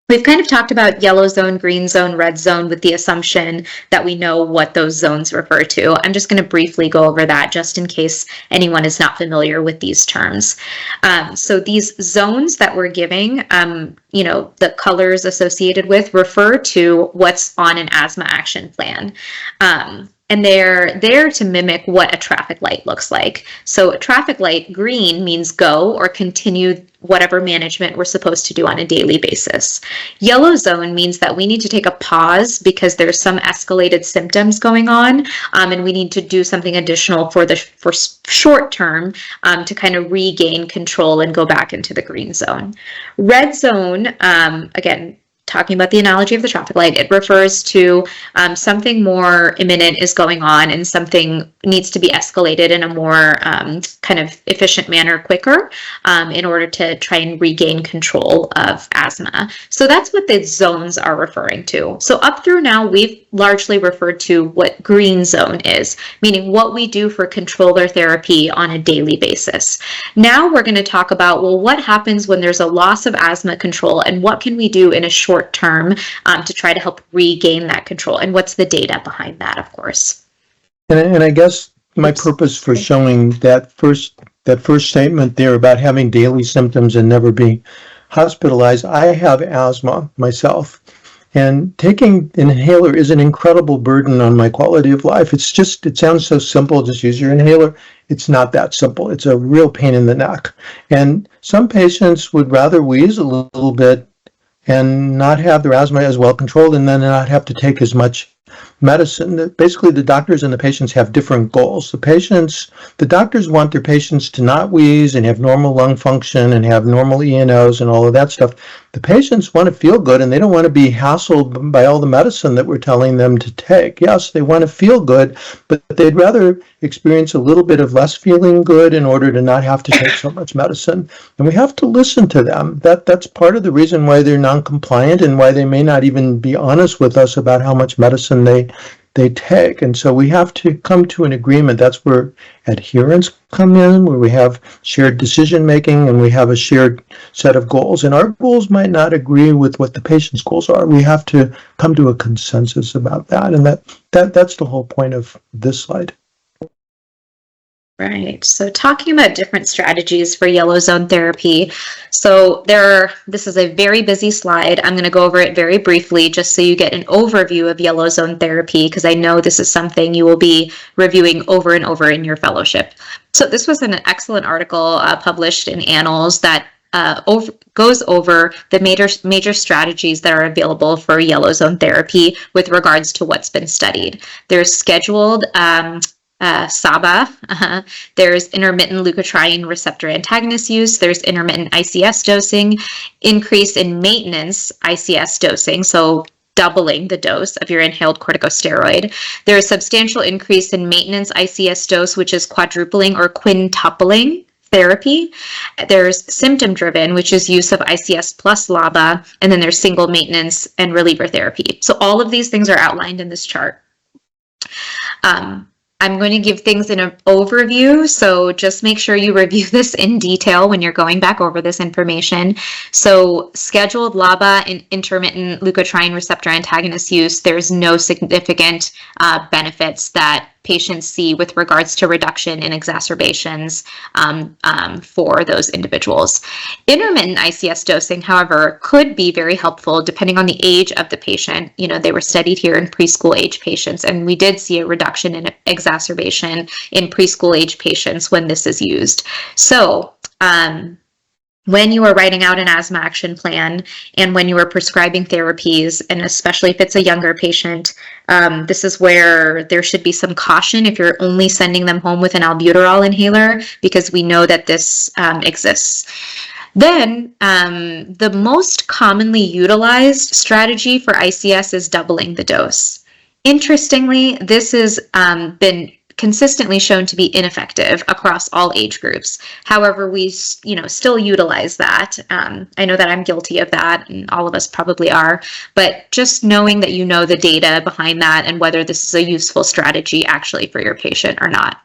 We've kind of talked about yellow zone, green zone, red zone with the assumption that we know what those zones refer to. I'm just going to briefly go over that just in case anyone is not familiar with these terms. So these zones that we're giving, the colors associated with refer to what's on an asthma action plan. And they're there to mimic what a traffic light looks like. So a traffic light, green, means go or continue whatever management we're supposed to do on a daily basis. Yellow zone means that we need to take a pause because there's some escalated symptoms going on, and we need to do something additional for short term to kind of regain control and go back into the green zone. Red zone, again, talking about the analogy of the traffic light, it refers to something more imminent is going on and something needs to be escalated in a more kind of efficient manner quicker in order to try and regain control of asthma. So that's what the zones are referring to. So up through now, we've largely referred to what green zone is, meaning what we do for controller therapy on a daily basis. Now we're going to talk about, well, what happens when there's a loss of asthma control and what can we do in a short term to try to help regain that control, and what's the data behind that, of course. And I guess my purpose for showing that first statement there about having daily symptoms and never being hospitalized. I have asthma myself, and taking an inhaler is an incredible burden on my quality of life. It sounds so simple, just use your inhaler. It's not that simple. It's a real pain in the neck. And some patients would rather wheeze a little bit and not have their asthma as well controlled, and then not have to take as much medicine. Basically, the doctors and the patients have different goals. The doctors want their patients to not wheeze and have normal lung function and have normal E&Os and all of that stuff. The patients want to feel good, and they don't want to be hassled by all the medicine that we're telling them to take. Yes, they want to feel good, but they'd rather experience a little bit of less feeling good in order to not have to take so much medicine. And we have to listen to them. That's part of the reason why they're non-compliant and why they may not even be honest with us about how much medicine they take. And so we have to come to an agreement. That's where adherence come in, where we have shared decision making and we have a shared set of goals. And our goals might not agree with what the patient's goals are. We have to come to a consensus about that. And that's the whole point of this slide. Right. So talking about different strategies for yellow zone therapy. So this is a very busy slide. I'm going to go over it very briefly just so you get an overview of yellow zone therapy, because I know this is something you will be reviewing over and over in your fellowship. So this was an excellent article published in Annals that goes over the major strategies that are available for yellow zone therapy with regards to what's been studied. There's scheduled SABA, there's intermittent leukotriene receptor antagonist use, there's intermittent ICS dosing, increase in maintenance ICS dosing, so doubling the dose of your inhaled corticosteroid. There's substantial increase in maintenance ICS dose, which is quadrupling or quintupling therapy. There's symptom-driven, which is use of ICS plus LABA, and then there's single maintenance and reliever therapy. So all of these things are outlined in this chart. I'm going to give things in an overview, so just make sure you review this in detail when you're going back over this information. So scheduled LABA and intermittent leukotriene receptor antagonist use, there's no significant benefits that patients see with regards to reduction in exacerbations for those individuals. Intermittent ICS dosing, however, could be very helpful depending on the age of the patient. You know, they were studied here in preschool age patients, and we did see a reduction in exacerbation in preschool age patients when this is used. So, when you are writing out an asthma action plan and when you are prescribing therapies, and especially if it's a younger patient, this is where there should be some caution if you're only sending them home with an albuterol inhaler, because we know that this exists. Then the most commonly utilized strategy for ICS is doubling the dose. Interestingly, this has been consistently shown to be ineffective across all age groups. However, we still utilize that. I know that I'm guilty of that, and all of us probably are, but just knowing that you know the data behind that and whether this is a useful strategy actually for your patient or not.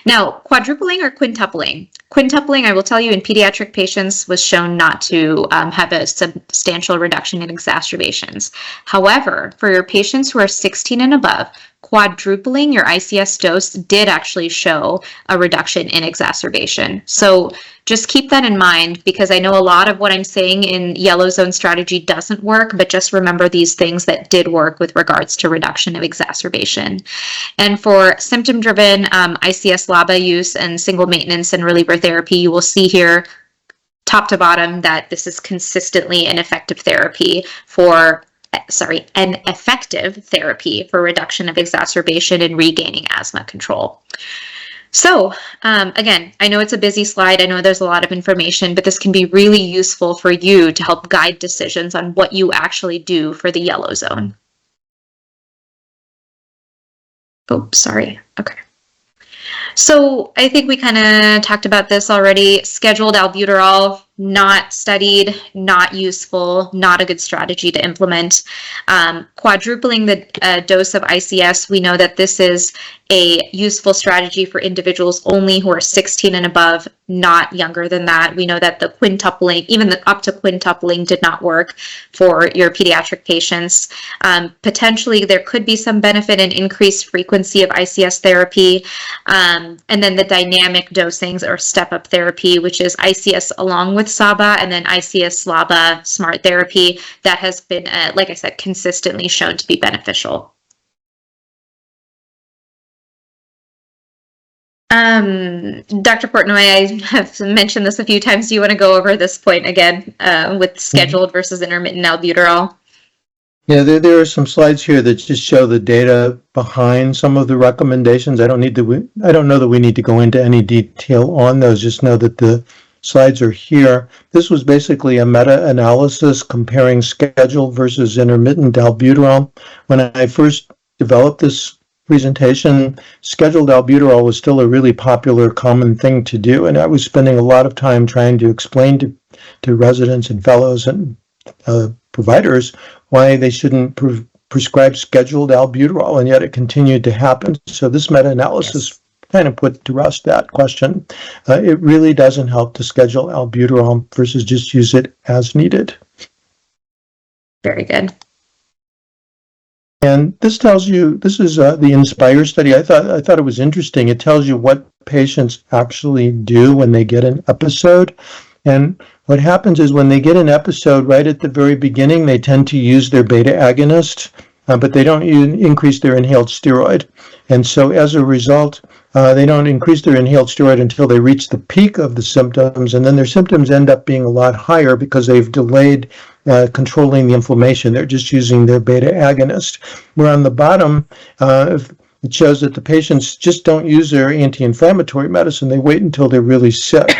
Now, quadrupling or quintupling. Quintupling, I will tell you, in pediatric patients was shown not to have a substantial reduction in exacerbations. However, for your patients who are 16 and above, quadrupling your ICS dose did actually show a reduction in exacerbation. So just keep that in mind, because I know a lot of what I'm saying in yellow zone strategy doesn't work, but just remember these things that did work with regards to reduction of exacerbation. And for symptom-driven ICS LABA use and single maintenance and reliever therapy, you will see here top to bottom that this is consistently an effective therapy for reduction of exacerbation and regaining asthma control. So again, I know it's a busy slide. I know there's a lot of information, but this can be really useful for you to help guide decisions on what you actually do for the yellow zone. Oh, sorry. Okay. So I think we kind of talked about this already. Scheduled albuterol, not studied, not useful, not a good strategy to implement. Quadrupling the dose of ICS, we know that this is a useful strategy for individuals only who are 16 and above, not younger than that. We know that the quintupling, even the up to quintupling, did not work for your pediatric patients. Potentially, there could be some benefit in increased frequency of ICS therapy. And then the dynamic dosings or step-up therapy, which is ICS along with SABA and then ICS LABA smart therapy, that has been, like I said, consistently shown to be beneficial. Dr. Portnoy, I have mentioned this a few times. Do you want to go over this point again with scheduled versus intermittent albuterol? Yeah, there are some slides here that just show the data behind some of the recommendations. I don't know that we need to go into any detail on those. Just know that the slides are here. This was basically a meta-analysis comparing scheduled versus intermittent albuterol. When I first developed this presentation, scheduled albuterol was still a really popular, common thing to do, and I was spending a lot of time trying to explain to residents and fellows and providers why they shouldn't prescribe scheduled albuterol, and yet it continued to happen. So this meta-analysis kind of put to rest that question. It really doesn't help to schedule albuterol versus just use it as needed. Very good. And this tells you, this is the INSPIRE study. I thought it was interesting. It tells you what patients actually do when they get an episode. And what happens is when they get an episode right at the very beginning, they tend to use their beta agonist, but they don't increase their inhaled steroid. And so as a result, they don't increase their inhaled steroid until they reach the peak of the symptoms, and then their symptoms end up being a lot higher because they've delayed controlling the inflammation. They're just using their beta agonist. Where on the bottom, it shows that the patients just don't use their anti-inflammatory medicine. They wait until they're really sick.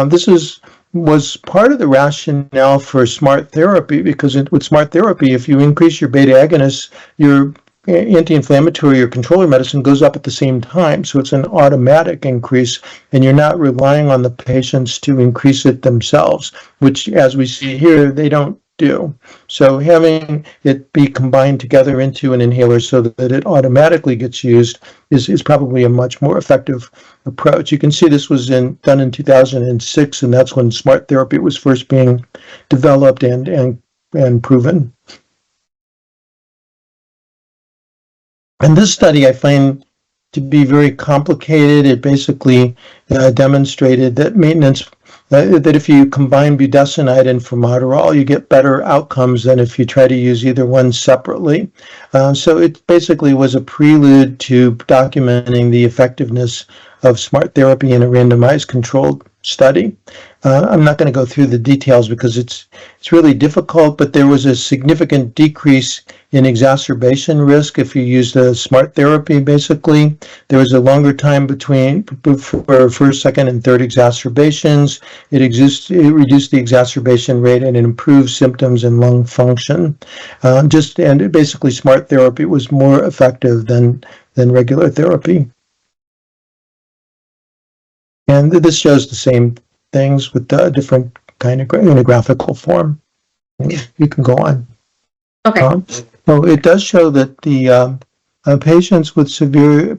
This was part of the rationale for smart therapy, because with smart therapy, if you increase your beta agonist, your anti-inflammatory or controller medicine goes up at the same time. So it's an automatic increase, and you're not relying on the patients to increase it themselves, which, as we see here, they don't do. So having it be combined together into an inhaler so that it automatically gets used is probably a much more effective approach. You can see this was done in 2006, and that's when smart therapy was first being developed and proven. And this study I find to be very complicated. It basically demonstrated that that if you combine budesonide and formoterol, you get better outcomes than if you try to use either one separately. So it basically was a prelude to documenting the effectiveness of smart therapy in a randomized controlled study. I'm not going to go through the details because it's really difficult, but there was a significant decrease in exacerbation risk if you used the smart therapy. Basically, there was a longer time for first, second, and third exacerbations. It reduced the exacerbation rate and it improved symptoms and lung function. And basically, smart therapy was more effective than regular therapy. And this shows the same things with a different kind of in a graphical form. You can go on. Okay. So it does show that the patients with severe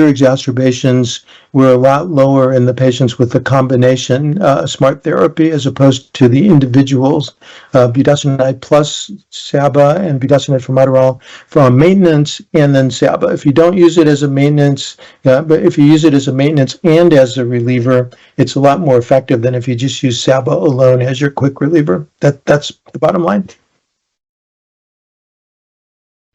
exacerbations were a lot lower in the patients with the combination smart therapy as opposed to the individuals budesonide plus SABA and budesonide formoterol from maintenance and then SABA. If you don't use it as a maintenance, but if you use it as a maintenance and as a reliever, it's a lot more effective than if you just use SABA alone as your quick reliever. That's the bottom line.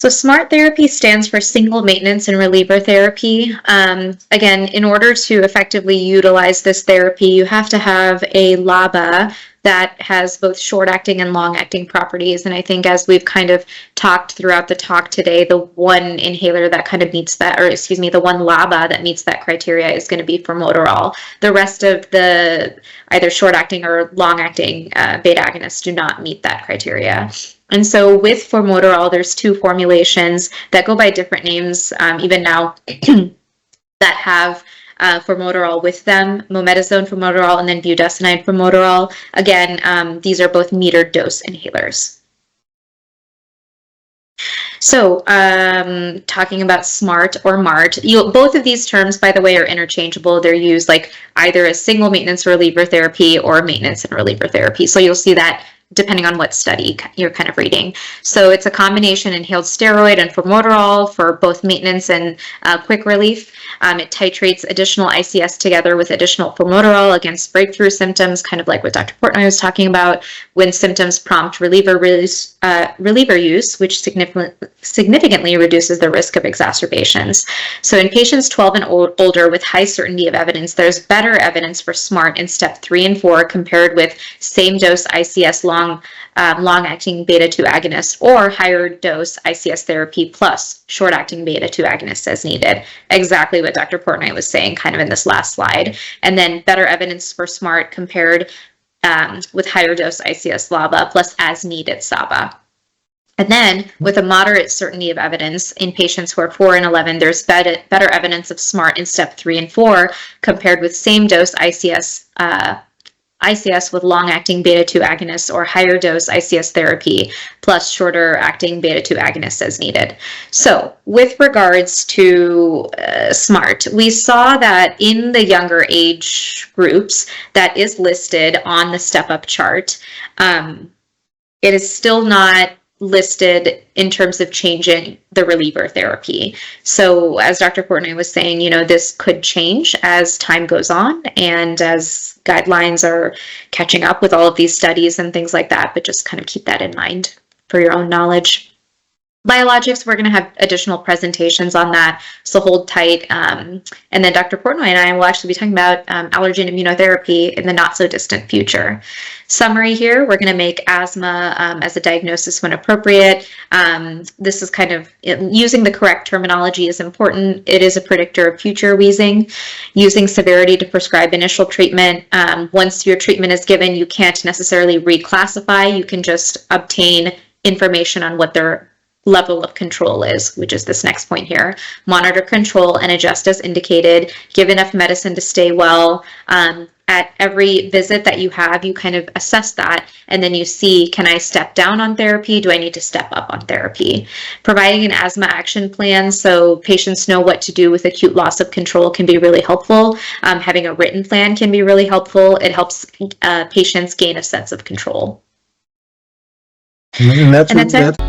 So SMART therapy stands for single maintenance and reliever therapy. Again, in order to effectively utilize this therapy, you have to have a LABA that has both short-acting and long-acting properties. And I think as we've kind of talked throughout the talk today, the one inhaler that kind of meets that, or excuse me, the one LABA that meets that criteria is going to be formoterol. The rest of the either short-acting or long-acting beta agonists do not meet that criteria. And so with formoterol, there's two formulations that go by different names, even now, that have formoterol with them, mometasone formoterol, and then budesonide formoterol. Again, these are both metered dose inhalers. So, talking about SMART or MART, both of these terms, by the way, are interchangeable. They're used like either as single maintenance reliever therapy or maintenance and reliever therapy. So you'll see that depending on what study you're kind of reading. So it's a combination inhaled steroid and formoterol for both maintenance and quick relief. It titrates additional ICS together with additional formoterol against breakthrough symptoms, kind of like what Dr. Portnoy was talking about, when symptoms prompt reliever use, which significantly reduces the risk of exacerbations. So in patients 12 and older with high certainty of evidence, there's better evidence for SMART in step 3 and 4 compared with same dose ICS long-acting beta-2 agonist or higher dose ICS therapy plus short-acting beta-2 agonist as needed. Exactly what Dr. Portnoy was saying kind of in this last slide. And then better evidence for SMART compared with higher dose ICS LABA plus as needed SABA. And then with a moderate certainty of evidence in patients who are 4 and 11, there's better evidence of SMART in step 3 and 4 compared with same dose ICS with long-acting beta-2 agonists or higher dose ICS therapy plus shorter-acting beta-2 agonists as needed. So with regards to SMART, we saw that in the younger age groups that is listed on the step-up chart, it is still not listed in terms of changing the reliever therapy. So as Dr. Portnoy was saying, this could change as time goes on and as guidelines are catching up with all of these studies and things like that, but just kind of keep that in mind for your own knowledge. Biologics, we're going to have additional presentations on that, so hold tight. And then Dr. Portnoy and I will actually be talking about allergen immunotherapy in the not-so-distant future. Summary here, we're going to make asthma as a diagnosis when appropriate. This is kind of, using the correct terminology is important. It is a predictor of future wheezing. Using severity to prescribe initial treatment. Once your treatment is given, you can't necessarily reclassify. You can just obtain information on what their level of control is, which is this next point here. Monitor control and adjust as indicated. Give enough medicine to stay well. At every visit that you have, you kind of assess that, and then you see, can I step down on therapy? Do I need to step up on therapy? Providing an asthma action plan so patients know what to do with acute loss of control can be really helpful. Having a written plan can be really helpful. It helps patients gain a sense of control. And that's it.